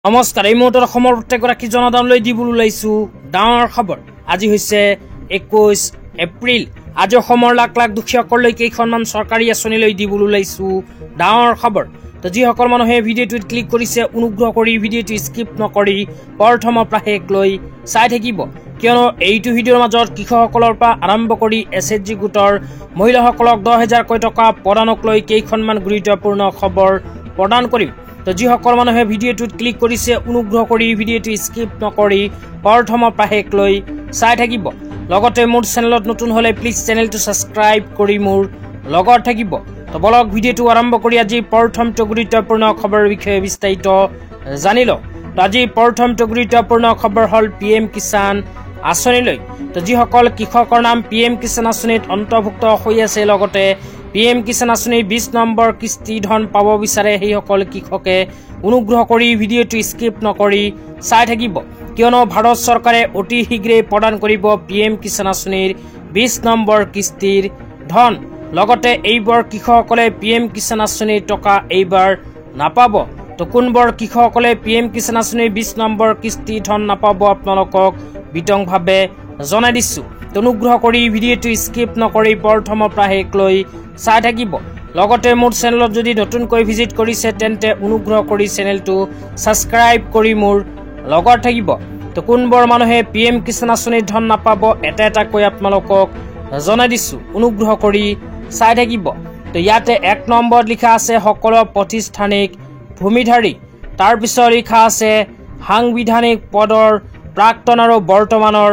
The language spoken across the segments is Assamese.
নমস্কাৰ এই মুহূৰ্তত অসমৰ প্ৰত্যেকগৰাকী জনতালৈ দিবলৈ ওলাইছো ডাঙৰ খবৰ। আজি হৈছে 21 এপ্ৰিল। আজি অসমৰ লাখ লাখ দুখীয়াসকললৈ কেইখনমান চৰকাৰী আঁচনিলৈ দিবলৈ ওলাইছো ডাঙৰ খবৰ। তো যিসকল মানুহে ভিডিঅ'টোত ক্লিক কৰিছে অনুগ্ৰহ কৰি ভিডিঅ'টো স্কিপ নকৰি প্ৰথমৰ পৰা শেষলৈ চাই থাকিব, কিয়নো এইটো ভিডিঅ'ৰ মাজত কৃষকসকলৰ পৰা আৰম্ভ কৰি SHG গোটৰ মহিলাসকলক 10,000কৈ টকা প্ৰদানক লৈ কেইখনমান গুৰুত্বপূৰ্ণ খবৰ প্ৰদান কৰিম। তো যিসকল মানুহে ভিডিঅ'টোত ক্লিক কৰিছে অনুগ্ৰহ কৰি ভিডিঅ'টো স্কিপ নকৰি প্ৰথমৰ পৰা শেষলৈ চাই থাকিব। লগতে মোৰ চেনেলত নতুন হলে প্লিজ চেনেলটো ছাবস্ক্ৰাইব কৰি মোৰ লগত থাকিব। তো বলক ভিডিঅ'টো আৰম্ভ কৰি আজি প্ৰথমটো গুৰুত্বপূৰ্ণ খবৰৰ বিষয়ে বিস্তাৰিত জানি লওঁ। তো আজি প্ৰথমটো গুৰুত্বপূৰ্ণ খবৰ হ'ল PM কিষাণ আঁচনিলৈ। তো যিসকল কৃষকৰ নাম PM কিষাণ আঁচনিত অন্তৰ্ভুক্ত হৈ আছে, লগতে PM কিষাণ আঁচনিৰ 20 নম্বৰ কিস্তি ধন পাব বিচাৰে, সেইসকল কৃষকে অনুগ্ৰহ কৰি ভিডিঅ'টো স্কিপ নকৰি চাই থাকিব, কিয়নো ভাৰত চৰকাৰে অতি শীঘ্ৰেই প্ৰদান কৰিব PM কিষাণ আঁচনিৰ 20 নম্বৰ কিস্তিৰ ধন। লগতে এইবাৰ কৃষকসকলে PM কিষাণ আঁচনিৰ টকা এইবাৰ নাপাব। তো কোনবোৰ কৃষকসকলে PM কিষাণ আঁচনিৰ 20 নম্বৰ কিস্তি ধন নাপাব আপোনালোকক বিতংভাৱে জনাই দিছো। অনুগ্ৰহ কৰি ভিডিঅ'টো স্কিপ নকৰি প্ৰথমৰ পৰা শেষলৈ চাই থাকিব। লগতে মোৰ চেনেলত যদি নতুনকৈ ভিজিট কৰিছে তেন্তে অনুগ্ৰহ কৰি চেনেলটো ছাবস্ক্ৰাইব কৰি মোৰ লগত থাকিব। তো কোনবোৰ মানুহে PM কিষাণ আঁচনিৰ ধন নাপাব এটা এটাকৈ আপোনালোকক জনাই দিছো, অনুগ্ৰহ কৰি চাই থাকিব। তো ইয়াতে 1 নম্বৰত লিখা আছে সকলো প্ৰতিষ্ঠানিক ভূমিধাৰী, তাৰপিছত লিখা আছে সাংবিধানিক পদৰ প্ৰাক্তন আৰু বৰ্তমানৰ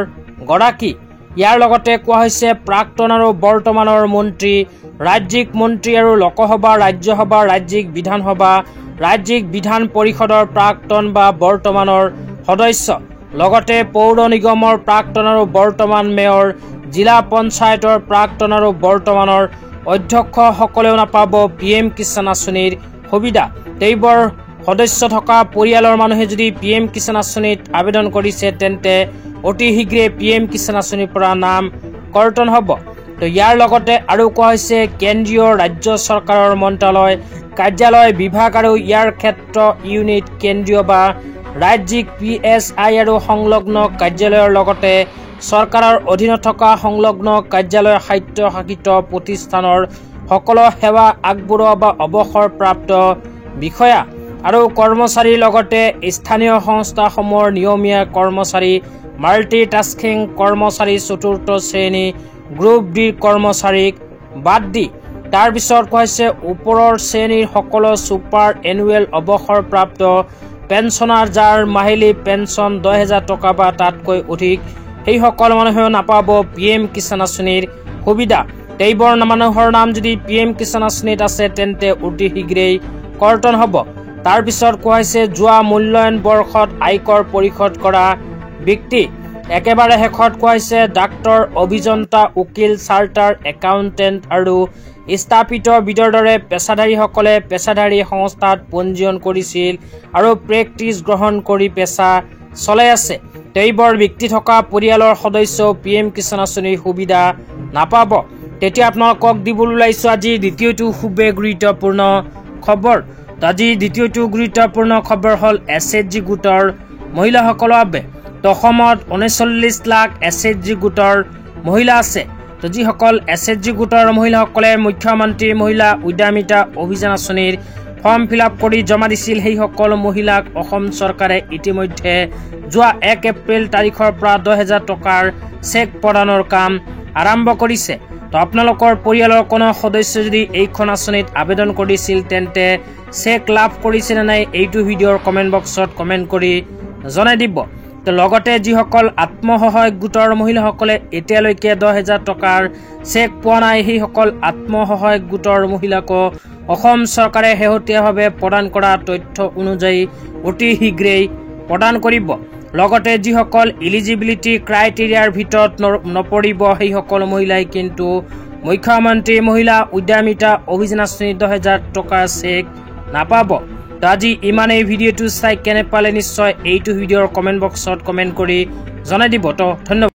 গৰাকী। ইয়াৰ লগতে কোৱা হৈছে প্ৰাক্তন আৰু বৰ্তমানৰ মন্ত্ৰী, ৰাজ্যিক মন্ত্ৰী আৰু লোকসভা, ৰাজ্যসভা, ৰাজ্যিক বিধানসভা, ৰাজ্যিক বিধান পৰিষদৰ প্ৰাক্তন বা বৰ্তমানৰ সদস্য, লগতে পৌৰ নিগমৰ প্ৰাক্তন আৰু বৰ্তমান মেয়ৰ, জিলা পঞ্চায়তৰ প্ৰাক্তন আৰু বৰ্তমানৰ অধ্যক্ষসকলেও নাপাব PM কিষাণ আঁচনিৰ সুবিধা। এইবোৰ সদস্য থকা পৰিয়ালৰ মানুহে যদি PM কিষাণ আঁচনিত আবেদন কৰিছে তেন্তে অতি শীঘ্ৰে PM কিষাণ আঁচনিৰ পৰা নাম কৰ্তন হ'ব। তো ইয়াৰ লগতে আৰু কোৱা হৈছে কেন্দ্ৰীয় ৰাজ্য চৰকাৰৰ মন্ত্ৰালয়, কাৰ্যালয়, বিভাগ আৰু ইয়াৰ ক্ষেত্ৰ ইউনিট, কেন্দ্ৰীয় বা ৰাজ্যিক PSI আৰু সংলগ্ন কাৰ্যালয়ৰ লগতে চৰকাৰৰ অধীনত থকা সংলগ্ন কাৰ্যালয়, স্বায়ত্তশাসিত প্ৰতিষ্ঠানৰ সকলো সেৱা আগবঢ়োৱা বা অৱসৰপ্ৰাপ্ত বিষয়া আৰু কৰ্মচাৰীৰ লগতে স্থানীয় সংস্থাসমূহৰ নিয়মীয়া কৰ্মচাৰী, মাল্টি টাস্কিং কৰ্মচাৰী, চতুৰ্থ শ্ৰেণী গ্ৰুপ ডিৰ কৰ্মচাৰীক বাদ দি তাৰপিছত কৈছে ওপৰৰ শ্ৰেণীৰ সকলো ছুপাৰ এনুৱেল অৱসৰপ্ৰাপ্ত পেঞ্চনাৰ যাৰ মাহিলী পেঞ্চন 10,000 টকা বা তাতকৈ অধিক, সেইসকল মানুহেও নাপাব PM কিষাণ আঁচনিৰ সুবিধা। এইবোৰ মানুহৰ নাম যদি PM কিষাণ আঁচনিত আছে তেন্তে অতি শীঘ্ৰেই কৰ্তন হ'ব। তাৰপিছত কোৱা হৈছে যোৱা মূল্যায়ন বৰ্ষত আয়কৰ পৰিশোধ কৰা ব্যক্তি। একেবাৰে শেষত কোৱা হৈছে ডাক্তৰ, অভিযন্তা, উকিল, চাৰ্টাৰ একাউণ্টেণ্ট আৰু স্থাপিত বিধৰ দৰে পেছাধাৰীসকলে পেছাধাৰী সংস্থাত পঞ্জীয়ন কৰিছিল আৰু প্ৰেক্টিচ গ্ৰহণ কৰি পেছা চলাই আছে। এইবোৰ ব্যক্তি থকা পৰিয়ালৰ সদস্যও PM কিষাণ আঁচনিৰ সুবিধা নাপাব। তেতিয়া আপোনালোকক দিবলৈ ওলাইছো আজি দ্বিতীয়টো খুবেই গুৰুত্বপূৰ্ণ খবৰ। আজি দ্বিতীয়টো গুৰুত্বপূৰ্ণ খবৰ হ'ল SHG গোটৰ মহিলাসকলৰ বাবে। তো অসমত 39 লাখ SHG গোটৰ মহিলা আছে। তো যিসকল SHG গোটৰ মহিলাসকলে মুখ্যমন্ত্ৰী মহিলা উদ্যমিতা অভিযান আঁচনিৰ ফৰ্ম ফিল-আপ কৰি জমা দিছিল, সেইসকল মহিলাক অসম চৰকাৰে ইতিমধ্যে যোৱা 1 এপ্ৰিল তাৰিখৰ পৰা 10,000 টকাৰ চেক প্ৰদানৰ কাম আৰম্ভ কৰিছে। তো আপোনালোকৰ পৰিয়ালৰ কোনো সদস্য যদি এইখন আঁচনিত আবেদন কৰিছিল তেন্তে চেক লাভ কৰিছে নে নাই এইটো ভিডিঅ'ৰ কমেণ্ট বক্সত কমেণ্ট কৰি জনাই দিব। তো লগতে যিসকল আত্মসহায়ক গোটৰ মহিলাসকলে এতিয়ালৈকে 10,000 টকাৰ চেক পোৱা নাই, সেইসকল আত্মসহায়ক গোটৰ মহিলাকো অসম চৰকাৰে শেহতীয়াভাৱে প্ৰদান কৰা তথ্য অনুযায়ী অতি শীঘ্ৰেই প্ৰদান কৰিব। লগতে যিসকল ইলিজিবিলিটি ক্ৰাইটেৰিয়াৰ ভিতৰত নপৰিব সেইসকল মহিলাই কিন্তু মুখ্যমন্ত্ৰী মহিলা উদ্যমিতা অভিযান আঁচনিৰ 10,000 টকাৰ চেক নাপাব। তো আজি ইমানেই। ভিডিঅ'টো চাই কেনে পালে নিশ্চয় এইটো ভিডিঅ'ৰ কমেণ্ট বক্সত কমেণ্ট কৰি জনাই দিব। তো ধন্যবাদ।